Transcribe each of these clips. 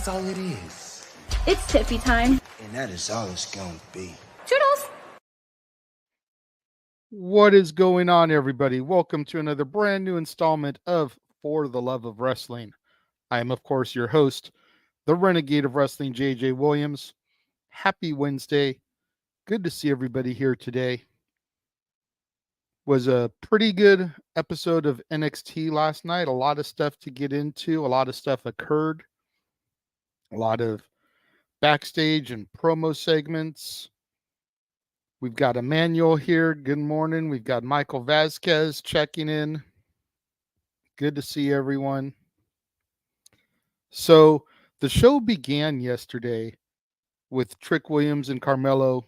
That's all it is. It's Tiffy time. And that is all it's going to be. Toodles! What is going on, everybody? Welcome to another brand new installment of For the Love of Wrestling. I am, of course, your host, the Renegade of Wrestling, JJ Williams. Happy Wednesday. Good to see everybody here today. Was a pretty good episode of NXT last night. A lot of stuff to get into. A lot of stuff occurred. A lot of backstage and promo segments. We've got Emmanuel here. Good morning. We've got Michael Vasquez checking in. Good to see everyone. So the show began yesterday with Trick Williams and Carmelo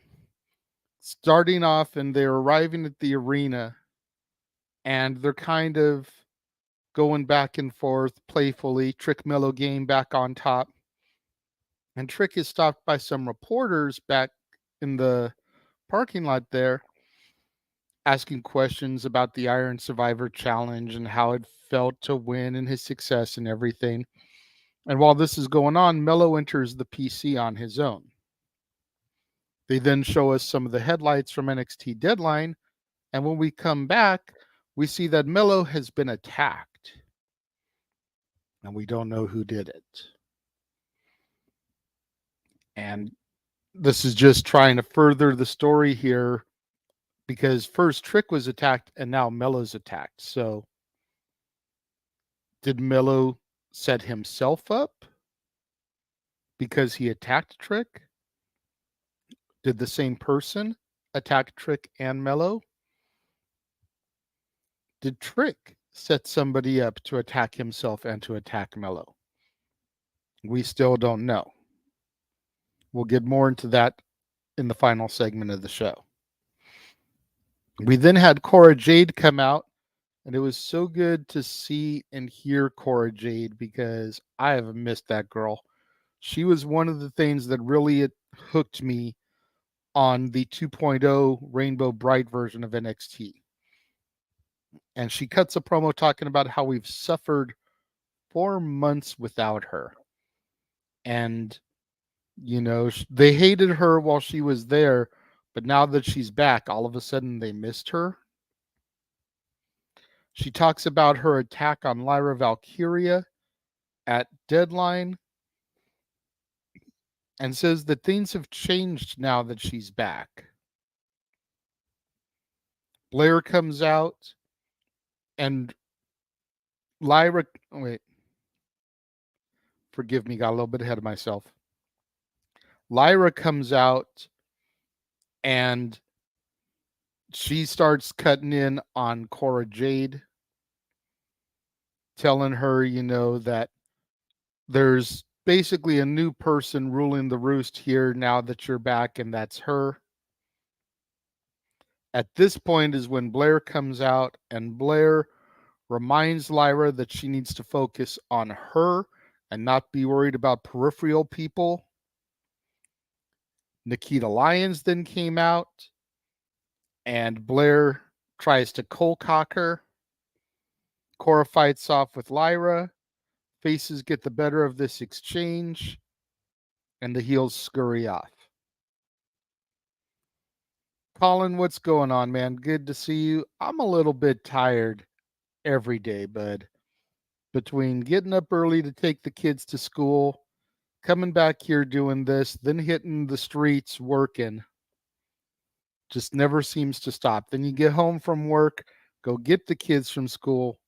starting off, and they're arriving at the arena, and they're kind of going back and forth playfully. Trick Mello game back on top. And Trick is stopped by some reporters back in the parking lot there, asking questions about the Iron Survivor Challenge and how it felt to win and his success and everything. And while this is going on, Mello enters the PC on his own. They then show us some of the headlights from NXT Deadline, and when we come back, we see that Mello has been attacked, and we don't know who did it. And this is just trying to further the story here, because first Trick was attacked and now Mello's attacked. So did Mello set himself up because he attacked Trick? Did the same person attack Trick and Mello? Did Trick set somebody up to attack himself and to attack Mello? We still don't know. We'll get more into that in the final segment of the show. We then had Cora Jade come out, and it was so good to see and hear Cora Jade because I have missed that girl. She was one of the things that really hooked me on the 2.0 Rainbow Bright version of NXT. And she cuts a promo talking about how we've suffered 4 months without her. And, you know, they hated her while she was there, but now that she's back, all of a sudden they missed her. She talks about her attack on Lyra Valkyria at Deadline and says that things have changed now that she's back. Blair comes out and Lyra... Wait. Forgive me, got a little bit ahead of myself. Lyra comes out and she starts cutting in on Cora Jade, telling her, you know, that there's basically a new person ruling the roost here now that you're back, and that's her. At this point is when Blair comes out, and Blair reminds Lyra that she needs to focus on her and not be worried about peripheral people. Nikita Lyons then came out, and Blair tries to cold-cock her. Cora fights off with Lyra. Faces get the better of this exchange, and the heels scurry off. Colin, what's going on, man? Good to see you. I'm a little bit tired every day, bud. Between getting up early to take the kids to school, coming back here doing this, then hitting the streets working, just never seems to stop. Then you get home from work, go get the kids from school,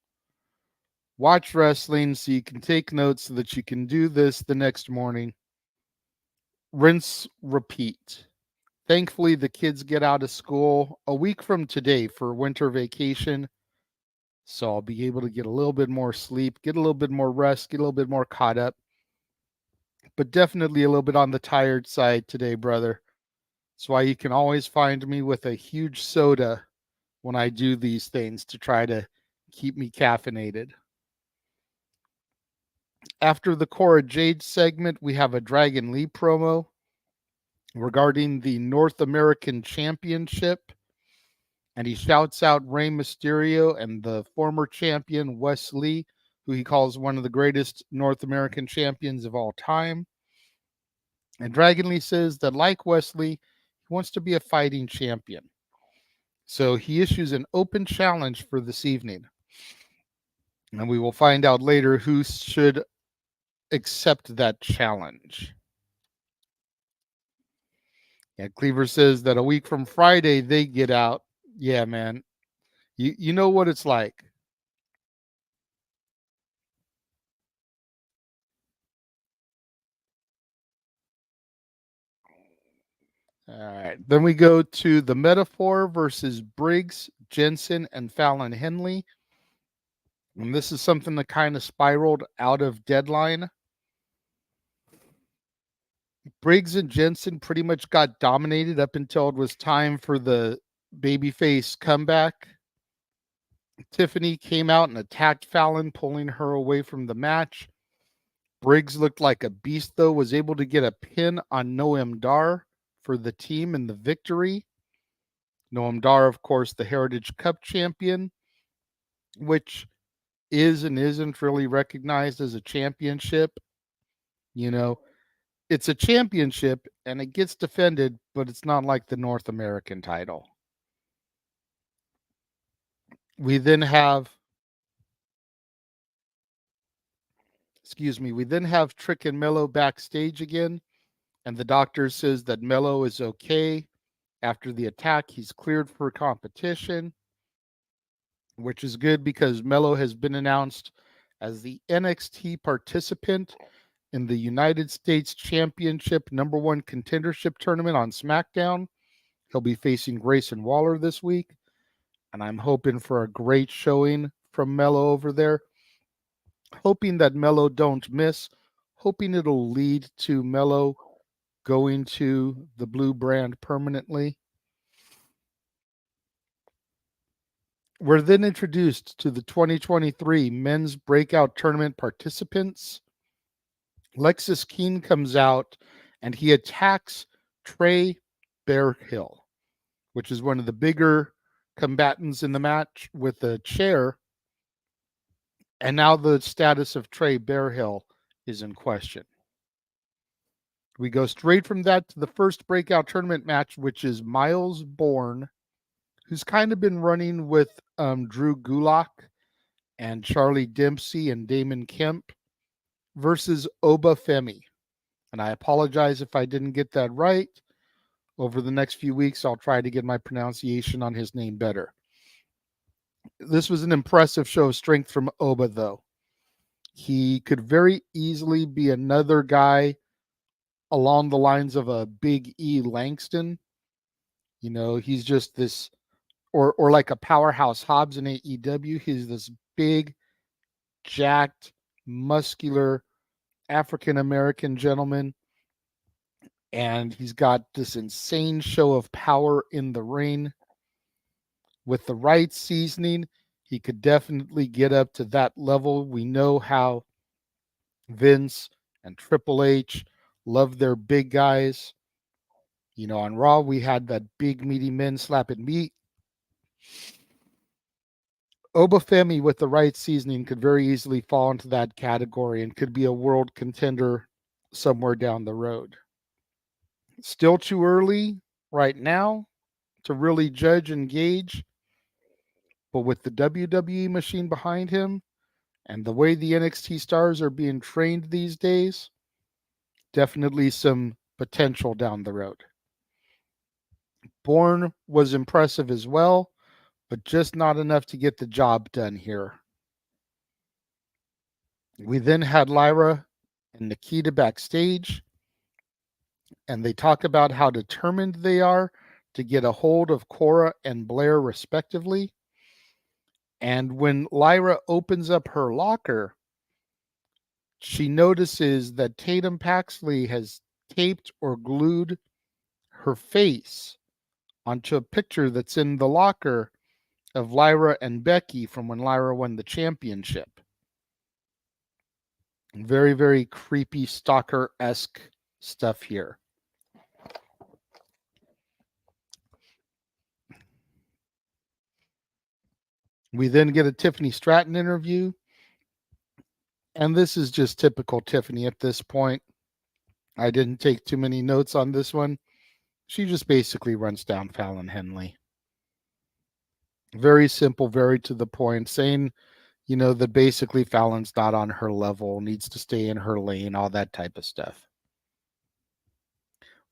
watch wrestling so you can take notes so that you can do this the next morning. Rinse, repeat. Thankfully, the kids get out of school a week from today for winter vacation. So I'll be able to get a little bit more sleep, get a little bit more rest, get a little bit more caught up. But definitely a little bit on the tired side today, brother. That's why you can always find me with a huge soda when I do these things to try to keep me caffeinated. After the Cora Jade segment, we have a Dragon Lee promo regarding the North American Championship. And he shouts out Rey Mysterio and the former champion Wes Lee, who he calls one of the greatest North American champions of all time. And Dragon Lee says that, like Wesley, he wants to be a fighting champion. So he issues an open challenge for this evening. And we will find out later who should accept that challenge. Yeah, Cleaver says that a week from Friday they get out. Yeah, man. You know what it's like. All right. Then we go to the Metaphor versus Briggs, Jensen, and Fallon Henley. And this is something that kind of spiraled out of Deadline. Briggs and Jensen pretty much got dominated up until it was time for the babyface comeback. Tiffany came out and attacked Fallon, pulling her away from the match. Briggs looked like a beast, though, was able to get a pin on Noam Dar for the team in the victory. Noam Dar, of course, the Heritage Cup champion, which is and isn't really recognized as a championship. You know, it's a championship and it gets defended, but it's not like the North American title. We then have Trick and Mello backstage again, and the doctor says that Mello is okay. After the attack, he's cleared for competition, which is good because Mello has been announced as the NXT participant in the United States Championship #1 contendership tournament on SmackDown. He'll be facing Grayson Waller this week, and I'm hoping for a great showing from Mello over there. Hoping that Mello don't miss, hoping it'll lead to Mello going to the blue brand permanently. We're then introduced to the 2023 Men's Breakout Tournament participants. Lexis Keene comes out and he attacks Trey Bearhill, which is one of the bigger combatants in the match, with a chair. And now the status of Trey Bearhill is in question. We go straight from that to the first breakout tournament match, which is Miles Bourne, who's kind of been running with Drew Gulak and Charlie Dempsey and Damon Kemp, versus Oba Femi. And I apologize if I didn't get that right. Over the next few weeks, I'll try to get my pronunciation on his name better. This was an impressive show of strength from Oba, though. He could very easily be another guy along the lines of a Big E Langston. You know, he's just this, or like a Powerhouse Hobbs in AEW. He's this big, jacked, muscular African-American gentleman. And he's got this insane show of power in the ring. With the right seasoning, he could definitely get up to that level. We know how Vince and Triple H love their big guys. You know, on Raw, we had that big, meaty men slapping meat. Oba Femi, with the right seasoning, could very easily fall into that category and could be a world contender somewhere down the road. Still too early right now to really judge and gauge. But with the WWE machine behind him and the way the NXT stars are being trained these days, definitely some potential down the road. Bourne was impressive as well, but just not enough to get the job done here. We then had Lyra and Nikita backstage, and they talk about how determined they are to get a hold of Cora and Blair, respectively. And when Lyra opens up her locker, she notices that Tatum Paxley has taped or glued her face onto a picture that's in the locker of Lyra and Becky from when Lyra won the championship. Very, very creepy, stalker-esque stuff here. We then get a Tiffany Stratton interview, And this is just typical Tiffany at this point. I didn't take too many notes on this one. She just basically runs down Fallon Henley. Very simple, very to the point, saying, that basically Fallon's not on her level, needs to stay in her lane, all that type of stuff.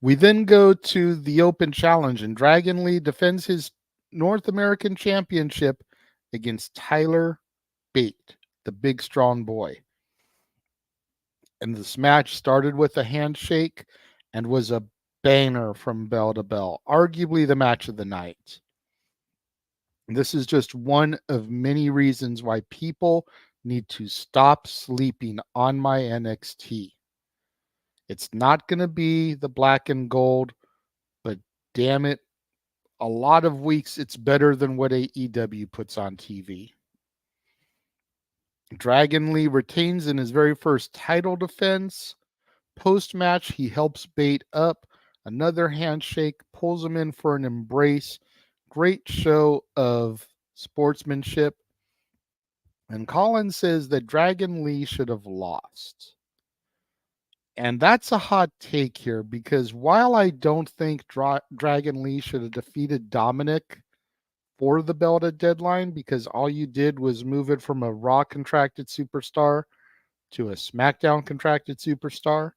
We then go to the Open Challenge, and Dragon Lee defends his North American Championship against Tyler Bate, the big strong boy. And this match started with a handshake and was a banger from bell to bell, arguably the match of the night. This is just one of many reasons why people need to stop sleeping on my NXT. It's not going to be the black and gold, but damn it, a lot of weeks it's better than what AEW puts on TV. Dragon Lee retains in his very first title defense. Post-match, he helps Bate up. Another handshake, pulls him in for an embrace. Great show of sportsmanship. And Colin says that Dragon Lee should have lost. And that's a hot take here, because while I don't think Dragon Lee should have defeated Dominic for the belt at Deadline, because all you did was move it from a Raw contracted superstar to a SmackDown contracted superstar.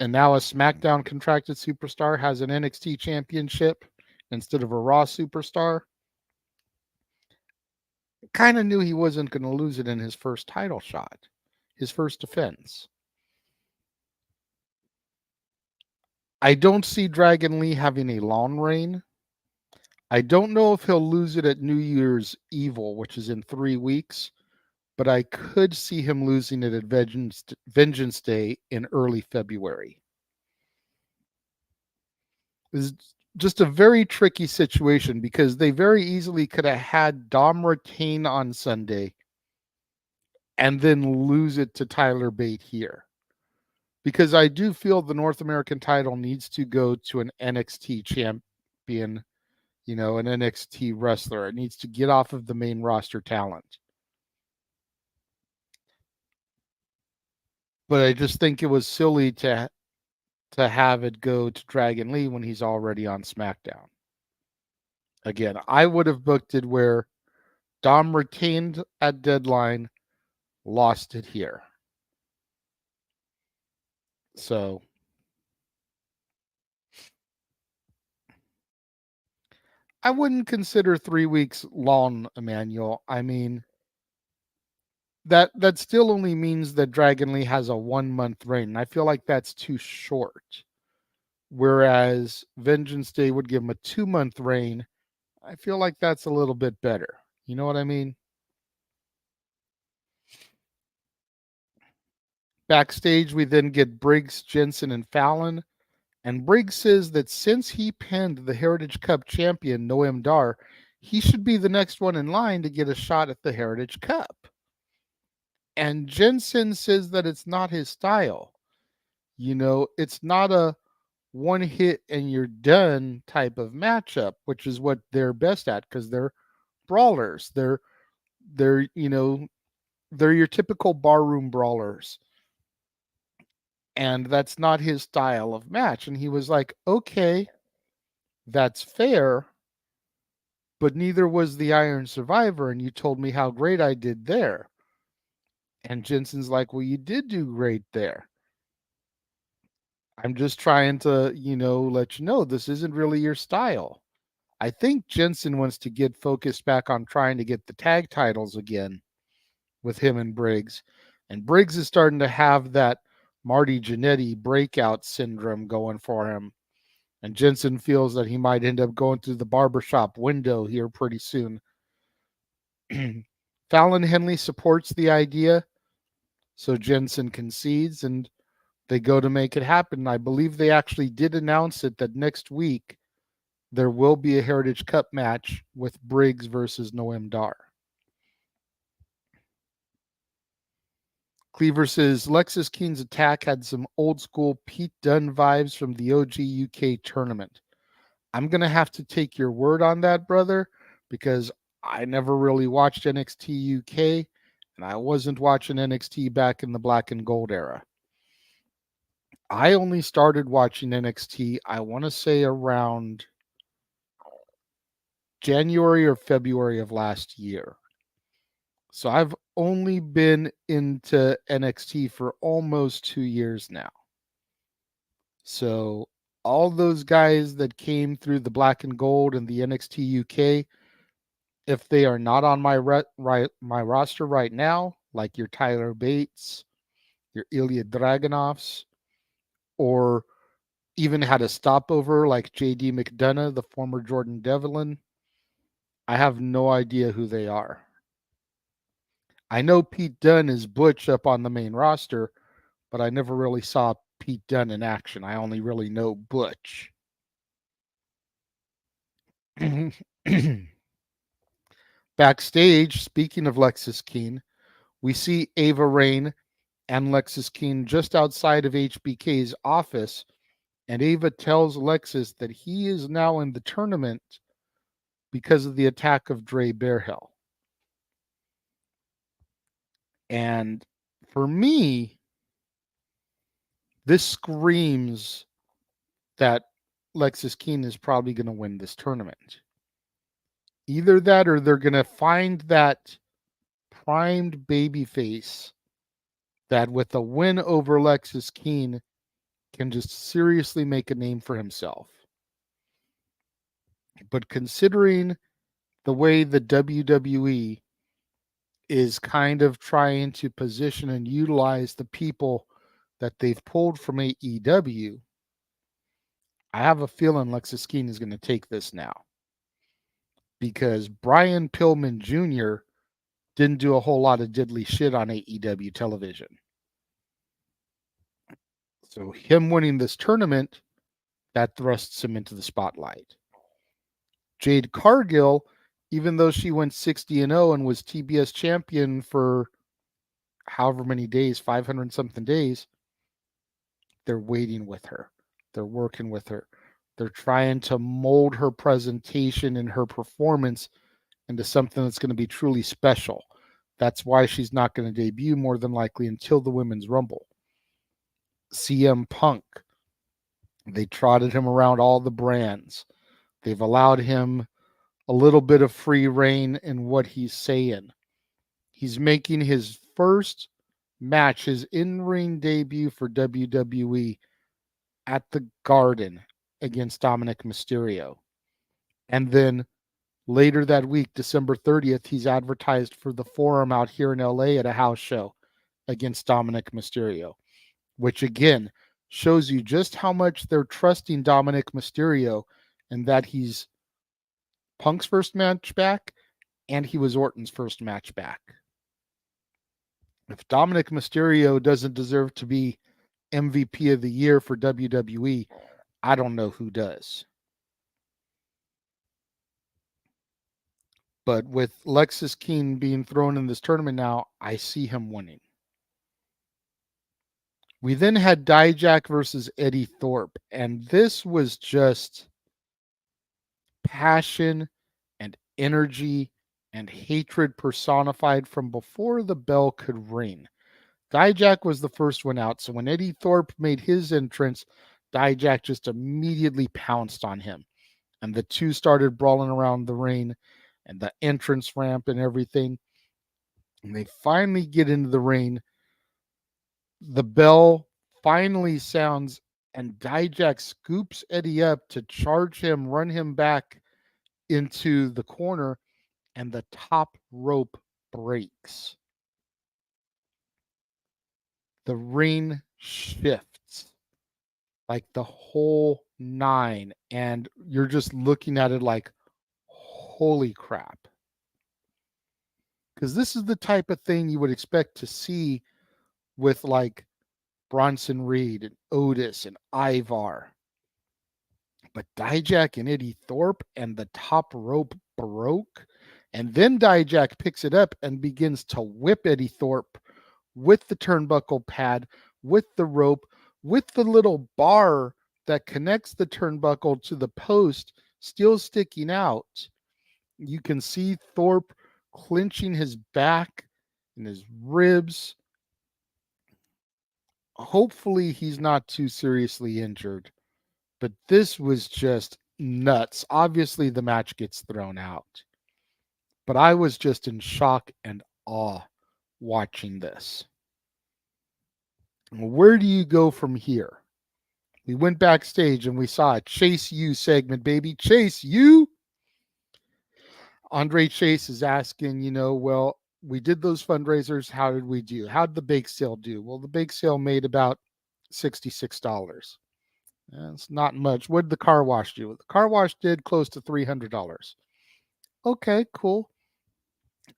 And now a SmackDown contracted superstar has an NXT championship instead of a Raw superstar. Kind of knew he wasn't going to lose it in his first title shot, his first defense. I don't see Dragon Lee having a long reign. I don't know if he'll lose it at New Year's Evil, which is in 3 weeks, but I could see him losing it at Vengeance Day in early February. It's just a very tricky situation, because they very easily could have had Dom retain on Sunday and then lose it to Tyler Bate here. Because I do feel the North American title needs to go to an NXT champion, an NXT wrestler. It needs to get off of the main roster talent. But I just think it was silly to have it go to Dragon Lee when he's already on SmackDown. Again, I would have booked it where Dom retained at Deadline, lost it here. So I wouldn't consider 3 weeks long, Emmanuel. I mean, that still only means that Dragon Lee has a 1-month reign. I feel like that's too short. Whereas Vengeance Day would give him a 2-month reign. I feel like that's a little bit better. You know what I mean? Backstage, we then get Briggs, Jensen, and Fallon. And Briggs says that since he pinned the Heritage Cup champion, Noam Dar, he should be the next one in line to get a shot at the Heritage Cup. And Jensen says that it's not his style. It's not a one hit and you're done type of matchup, which is what they're best at, because they're brawlers. They're your typical barroom brawlers. And that's not his style of match. And he was like, okay, that's fair, but neither was the Iron Survivor, and you told me how great I did there. And Jensen's like, well, you did do great there. I'm just trying to, let you know this isn't really your style. I think Jensen wants to get focused back on trying to get the tag titles again with him and Briggs. And Briggs is starting to have that Marty Jannetty breakout syndrome going for him. And Jensen feels that he might end up going through the barbershop window here pretty soon. Fallon Henley supports the idea, so Jensen concedes, and they go to make it happen. I believe they actually did announce it, that next week there will be a Heritage Cup match with Briggs versus Noam Dar. Cleaver says Lexis Keen's attack had some old school Pete Dunne vibes from the OG UK tournament. I'm going to have to take your word on that, brother, because I never really watched NXT UK. and I wasn't watching NXT back in the black and gold era. I only started watching NXT, I want to say around January or February of last year. So I've only been into NXT for almost 2 years now. So all those guys that came through the black and gold and the NXT UK, if they are not on my roster right now, like your Tyler Bates, your Ilya Dragunovs, or even had a stopover like JD McDonough, the former Jordan Devlin, I have no idea who they are. I know Pete Dunne is Butch up on the main roster, but I never really saw Pete Dunne in action. I only really know Butch. Backstage, speaking of Lexis Keene, we see Ava Raine and Lexis Keene just outside of HBK's office, and Ava tells Lexis that he is now in the tournament because of the attack of Dre Bearhill. And for me, this screams that Lexis Keene is probably going to win this tournament. Either that or they're going to find that primed babyface that with a win over Lexis Keene can just seriously make a name for himself. But considering the way the WWE is kind of trying to position and utilize the people that they've pulled from AEW, I have a feeling Lexis Keene is going to take this now. Because Brian Pillman Jr. didn't do a whole lot of diddly shit on AEW television. So him winning this tournament, that thrusts him into the spotlight. Jade Cargill, even though she went 60-0 and was TBS champion for however many days, 500 something days, they're waiting with her. They're working with her. They're trying to mold her presentation and her performance into something that's going to be truly special. That's why she's not going to debut more than likely until the Women's Rumble. CM Punk, they trotted him around all the brands. They've allowed him a little bit of free reign in what he's saying. He's making his first match, his in-ring debut for WWE at the Garden against Dominic Mysterio. And then later that week, December 30th, he's advertised for the Forum out here in LA at a house show against Dominic Mysterio, which again shows you just how much they're trusting Dominic Mysterio and that he's Punk's first match back and he was Orton's first match back. If Dominic Mysterio doesn't deserve to be MVP of the year for WWE, I don't know who does. But with Lexis Keene being thrown in this tournament now, I see him winning. We then had Dijak versus Eddie Thorpe, and this was just passion and energy and hatred personified from before the bell could ring. Dijak was the first one out, so when Eddie Thorpe made his entrance, Dijak just immediately pounced on him. And the two started brawling around the ring and the entrance ramp and everything. And they finally get into the ring. The bell finally sounds, and Dijak scoops Eddie up to charge him, run him back into the corner, and the top rope breaks. The ring shifts like the whole nine, and you're just looking at it like, holy crap. Because this is the type of thing you would expect to see with like Bronson Reed and Otis and Ivar. But Dijak and Eddie Thorpe, and the top rope broke. And then Dijak picks it up and begins to whip Eddie Thorpe with the turnbuckle pad, with the rope, with the little bar that connects the turnbuckle to the post still sticking out. You can see Thorpe clenching his back in his ribs. Hopefully he's not too seriously injured, but this was just nuts. Obviously the match gets thrown out, but I was just in shock and awe watching this. Where do you go from here? We went backstage and we saw a Chase U segment, baby. Chase U. Andre Chase is asking, well, we did those fundraisers. How did we do? How did the bake sale do? Well, the bake sale made about $66. That's not much. What did the car wash do? The car wash did close to $300. Okay, cool.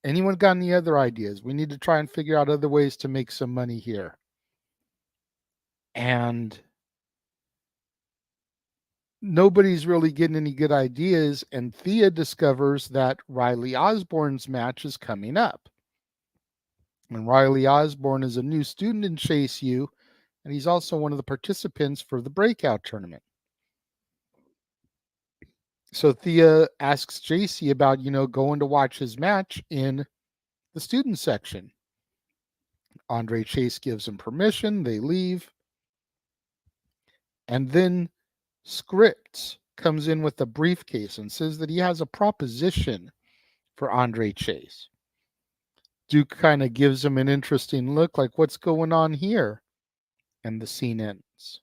Anyone got any other ideas? We need to try and figure out other ways to make some money here. And nobody's really getting any good ideas. And Thea discovers that Riley Osborne's match is coming up. And Riley Osborne is a new student in Chase U, and he's also one of the participants for the breakout tournament. So Thea asks JC about, going to watch his match in the student section. Andre Chase gives him permission. They leave. And then Scripts comes in with a briefcase and says that he has a proposition for Andre Chase. Duke kind of gives him an interesting look, like, what's going on here? And the scene ends.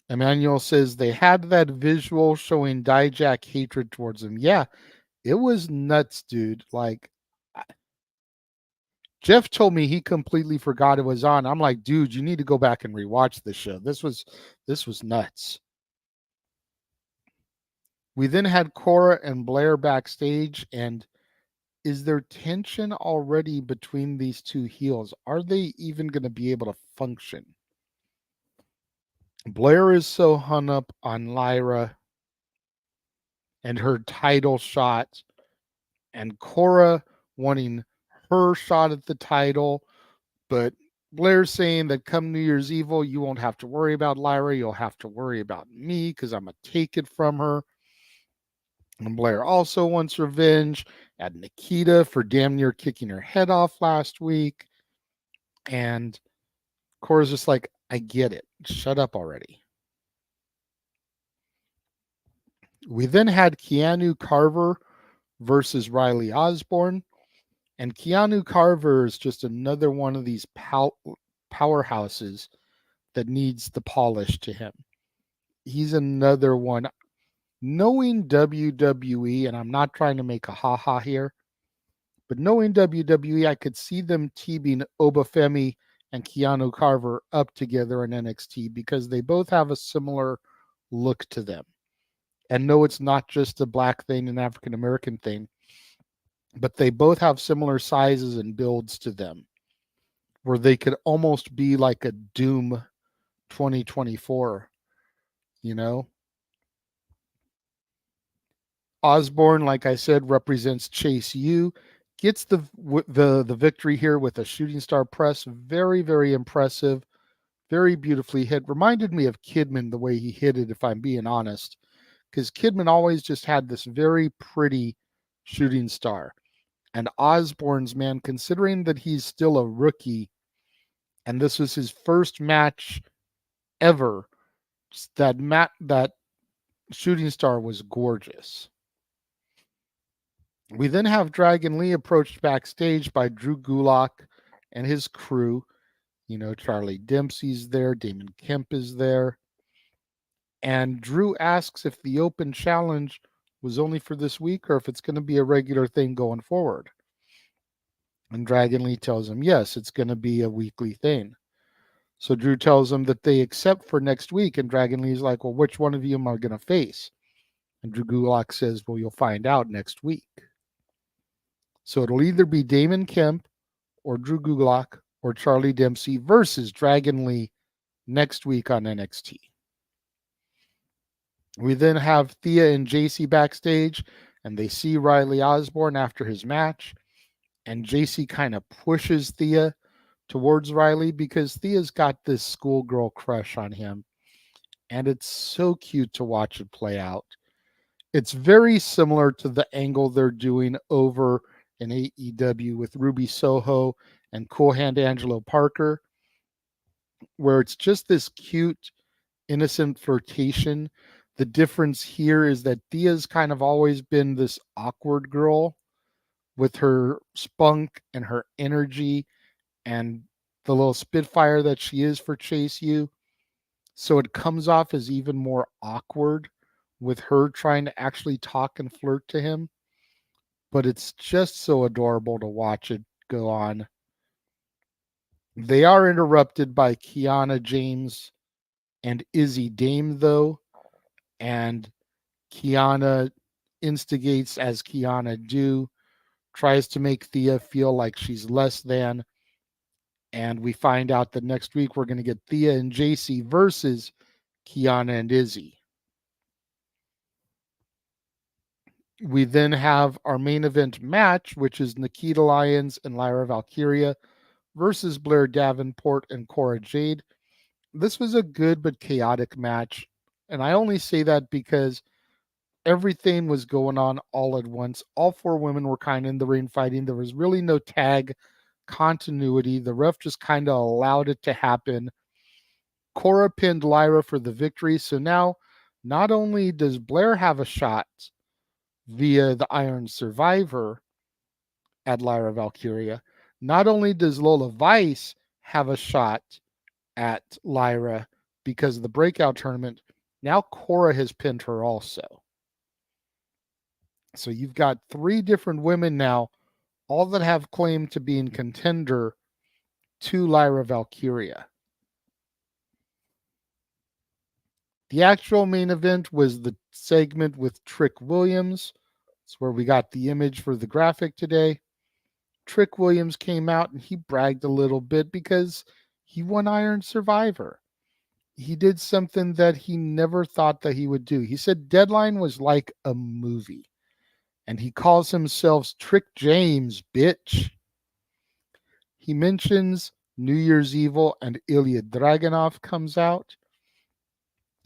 Emmanuel says they had that visual showing Dijak hatred towards him. Yeah, it was nuts, dude. Like, Jeff told me he completely forgot it was on. I'm like, dude, you need to go back and rewatch this show. This was nuts. We then had Cora and Blair backstage, and is there tension already between these two heels? Are they even going to be able to function? Blair is so hung up on Lyra and her title shot, and Cora wanting her shot at the title, but Blair's saying that come New Year's Evil, you won't have to worry about Lyra. You'll have to worry about me because I'm going to take it from her. And Blair also wants revenge at Nikita for damn near kicking her head off last week. And Cora's just like, I get it. Shut up already. We then had Keanu Carver versus Riley Osborne. And Keanu Carver is just another one of these powerhouses that needs the polish to him. He's another one. Knowing WWE, and I'm not trying to make a ha-ha here, but knowing WWE, I could see them teaming Obafemi and Keanu Carver up together in NXT because they both have a similar look to them. And no, it's not just a black thing, an African-American thing, but they both have similar sizes and builds to them where they could almost be like a Doom 2024, Osborne, like I said, represents Chase U, gets the victory here with a shooting star press. Very, very impressive. Very beautifully hit. Reminded me of Kidman the way he hit it, if I'm being honest, because Kidman always just had this very pretty shooting star. And Osborne's, man, considering that he's still a rookie, and this was his first match ever, that shooting star was gorgeous. We then have Dragon Lee approached backstage by Drew Gulak and his crew. Charlie Dempsey's there. Damon Kemp is there. And Drew asks if the open challenge was only for this week or if it's going to be a regular thing going forward. And Dragon Lee tells him, yes, it's going to be a weekly thing. So Drew tells him that they accept for next week. And Dragon Lee's like, well, which one of you am I going to face? And Drew Gulak says, well, you'll find out next week. So it'll either be Damon Kemp or Drew Gulak or Charlie Dempsey versus Dragon Lee next week on NXT. We then have Thea and JC backstage, and they see Riley Osborne after his match. And JC kind of pushes Thea towards Riley because Thea's got this schoolgirl crush on him. And it's so cute to watch it play out. It's very similar to the angle they're doing over in AEW with Ruby Soho and Cool Hand Angelo Parker, where it's just this cute, innocent flirtation. The difference here is that Thea's kind of always been this awkward girl with her spunk and her energy and the little spitfire that she is for Chase U. So it comes off as even more awkward with her trying to actually talk and flirt to him. But it's just so adorable to watch it go on. They are interrupted by Kiana James and Izzy Dame, though, and Kiana instigates, as Kiana do, tries to make Thea feel like she's less than, and we find out that next week we're going to get Thea and JC versus Kiana and Izzy. We then have our main event match, which is Nikita Lyons and Lyra Valkyria versus Blair Davenport and Cora Jade. This was a good but chaotic match, and I only say that because everything was going on all at once. All four women were kind of in the ring fighting. There was really no tag continuity. The ref just kind of allowed it to happen. Cora pinned Lyra for the victory. So now, not only does Blair have a shot via the Iron Survivor at Lyra Valkyria, not only does Lola Vice have a shot at Lyra because of the breakout tournament, now Cora has pinned her also. So you've got three different women now, all that have claim to being contender to Lyra Valkyria. The actual main event was the segment with Trick Williams. It's where we got the image for the graphic today. Trick Williams came out and he bragged a little bit because he won Iron Survivor. He did something that he never thought that he would do. He said Deadline was like a movie. And he calls himself Trick James, bitch. He mentions New Year's Evil and Ilya Dragunov comes out.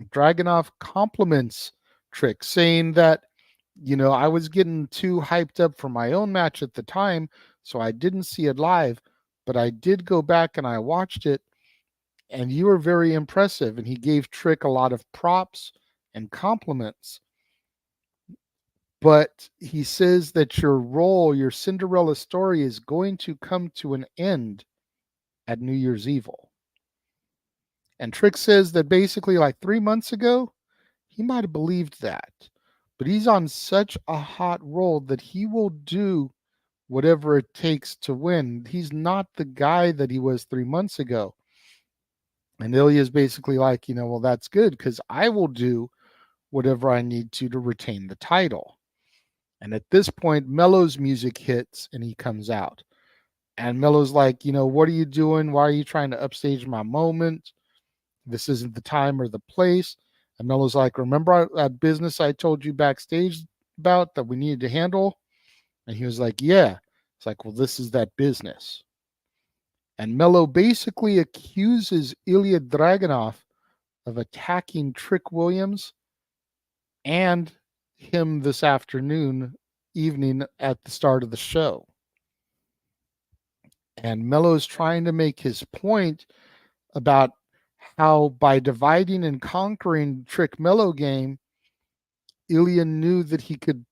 Dragunov compliments Trick, saying that, I was getting too hyped up for my own match at the time, so I didn't see it live, but I did go back and I watched it, and you were very impressive. And he gave Trick a lot of props and compliments. But he says that your role, your Cinderella story, is going to come to an end at New Year's Evil. And Trick says that basically like 3 months ago, he might have believed that. But he's on such a hot roll that he will do whatever it takes to win. He's not the guy that he was 3 months ago. And Ilya's basically like, well, that's good because I will do whatever I need to retain the title. And at this point, Mello's music hits and he comes out. And Mello's like, what are you doing? Why are you trying to upstage my moment? This isn't the time or the place. And Mello's like, remember that business I told you backstage about that we needed to handle? And he was like, yeah. It's like, well, this is that business. And Mello basically accuses Ilya Dragunov of attacking Trick Williams and him this evening at the start of the show. And Mello's trying to make his point about how by dividing and conquering Trick Mello game, Ilya knew that he could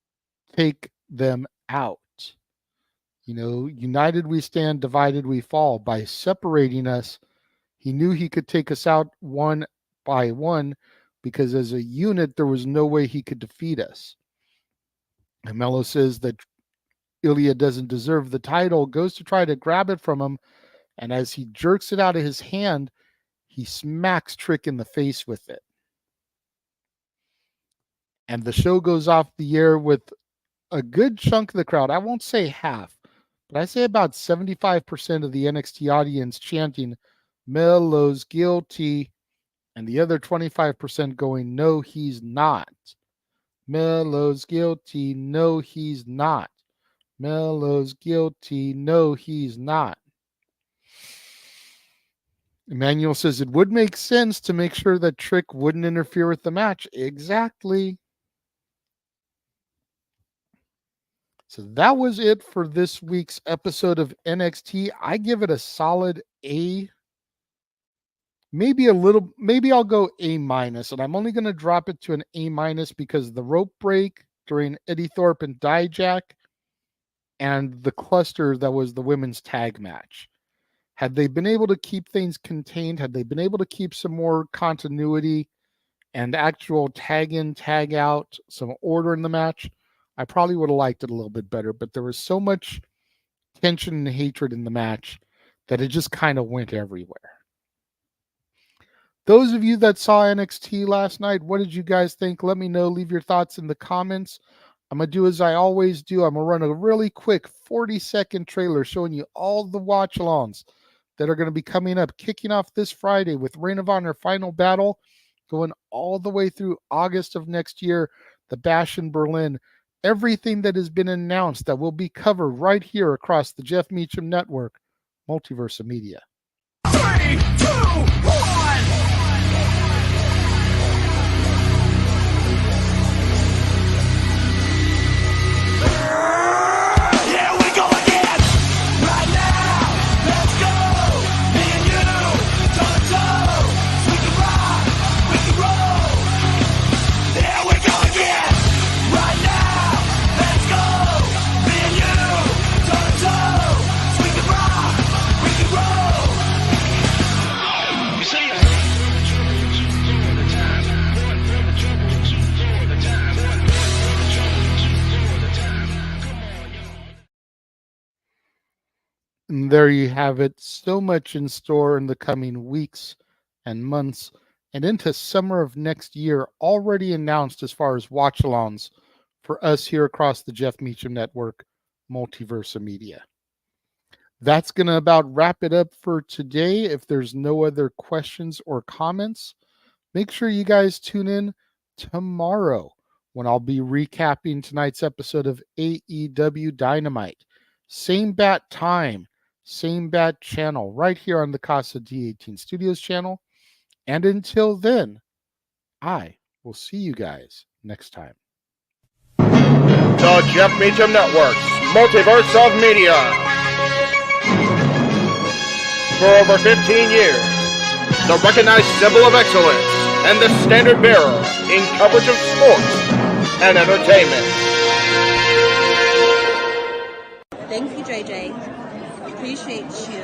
take them out. United we stand, divided we fall. By separating us, he knew he could take us out one by one because as a unit, there was no way he could defeat us. And Mello says that Ilya doesn't deserve the title, goes to try to grab it from him, and as he jerks it out of his hand, he smacks Trick in the face with it. And the show goes off the air with a good chunk of the crowd. I won't say half, but I say about 75% of the NXT audience chanting, Mello's guilty, and the other 25% going, no, he's not. Mello's guilty, no, he's not. Mello's guilty, no, he's not. Emmanuel says it would make sense to make sure that Trick wouldn't interfere with the match. Exactly. So that was it for this week's episode of NXT. I give it a solid A. Maybe I'll go A-, and I'm only going to drop it to an A- because the rope break during Eddie Thorpe and Dijak and the cluster that was the women's tag match. Had they been able to keep things contained, had they been able to keep some more continuity and actual tag in, tag out, some order in the match, I probably would have liked it a little bit better. But there was so much tension and hatred in the match that it just kind of went everywhere. Those of you that saw NXT last night, what did you guys think? Let me know. Leave your thoughts in the comments. I'm going to do as I always do. I'm going to run a really quick 40-second trailer showing you all the watch-alongs that are going to be coming up, kicking off this Friday with Ring of Honor Final Battle, going all the way through August of next year, the Bash in Berlin. Everything that has been announced that will be covered right here across the Jeff Meacham Network, Multiverse Media. 3, 2, 1. Here we go again. Right now, let's go. Me and you, toe to toe. We can rock, we can roll. Here we go again. Right now, let's go. Me and you, toe to toe. We can rock, we can roll. You see it? And there you have it. So much in store in the coming weeks and months and into summer of next year, already announced as far as watch-alongs for us here across the Jeff Meacham Network, Multiverse Media. That's going to about wrap it up for today. If there's no other questions or comments, make sure you guys tune in tomorrow when I'll be recapping tonight's episode of AEW Dynamite. Same bat time, same bat channel, right here on the Casa D18 Studios channel. And until then, I will see you guys next time. The Jeff Meacham Network's Multiverse of Media. For over 15 years, the recognized symbol of excellence and the standard bearer in coverage of sports and entertainment. Thank you, JJ. Appreciate you.